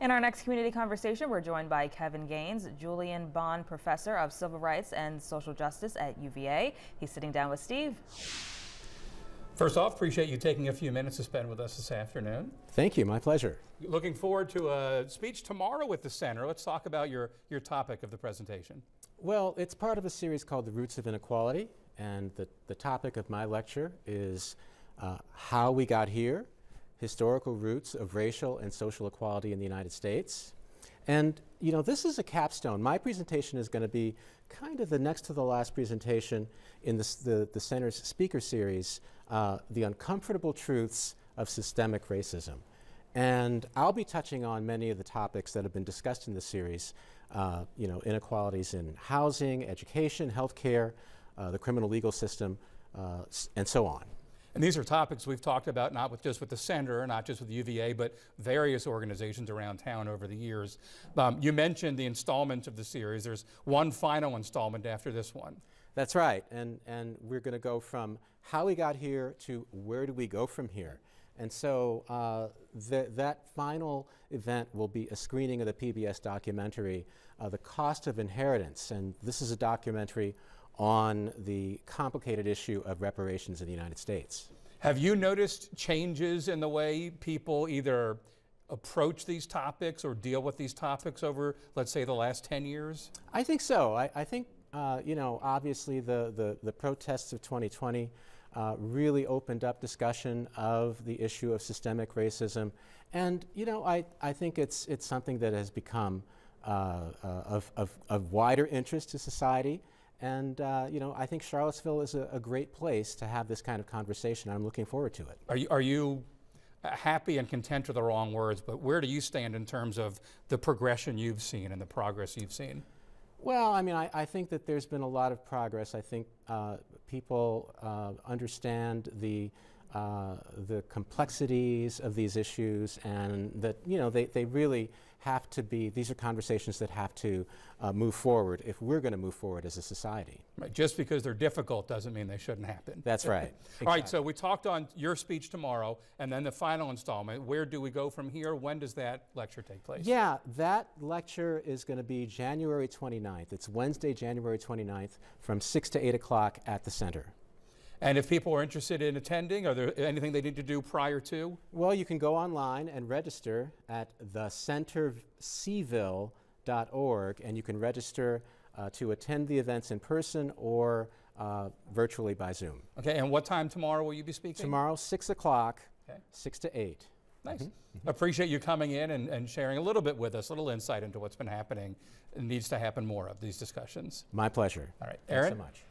In our next community conversation, we're joined by Kevin Gaines, Julian Bond Professor of Civil Rights and Social Justice at UVA. He's sitting down with Steve. First off, appreciate you taking a few minutes to spend with us this afternoon. Thank you, my pleasure. Looking forward to a speech tomorrow at the center. Let's talk about your topic of the presentation. Well, it's part of a series called The Roots of Inequality, and the topic of my lecture is how we got here, historical roots of racial and social equality in the United States. And, you know, this is a capstone. My presentation is going to be kind of the next to the last presentation in the Center's speaker series, The Uncomfortable Truths of Systemic Racism. And I'll be touching on many of the topics that have been discussed in this series, you know, inequalities in housing, education, healthcare, the criminal legal system, and so on. And these are topics we've talked about not just with the center, not just with the UVA, but various organizations around town over the years. You mentioned the installments of the series. There's one final installment after this one. That's right, and we're going to go from how we got here to where do we go from here. And so that final event will be a screening of the PBS documentary, The Cost of Inheritance, and this is a documentary on the complicated issue of reparations in the United States. Have you noticed changes in the way people either approach these topics or deal with these topics over, let's say, the last 10 years? I think so. I think, you know, obviously the protests of 2020 really opened up discussion of the issue of systemic racism. And, you know, I think it's something that has become of wider interest to society. And, you know, I think Charlottesville is a great place to have this kind of conversation. I'm looking forward to it. Are you happy and content are the wrong words, but where do you stand in terms of the progression you've seen and the progress you've seen? Well, I mean, I think that there's been a lot of progress. I think people understand the complexities of these issues, and that, you know, they really have to be, these are conversations that have to move forward if we're going to move forward as a society. Right. Just because they're difficult doesn't mean they shouldn't happen. That's right. Exactly. All right, so we talked on your speech tomorrow, and then the final installment. Where do we go from here? When does that lecture take place? Yeah, that lecture is going to be January 29th. It's Wednesday, January 29th, from 6 to 8 o'clock at the center. And if people are interested in attending, are there anything they need to do prior to? Well, you can go online and register at thecentercville.org, and you can register to attend the events in person or virtually by Zoom. Okay, and what time tomorrow will you be speaking? Tomorrow, 6 o'clock, okay. 6 to 8. Nice. Appreciate you coming in and sharing a little bit with us, a little insight into what's been happening. It needs to happen more of these discussions. My pleasure. All right, Thanks Aaron? so much.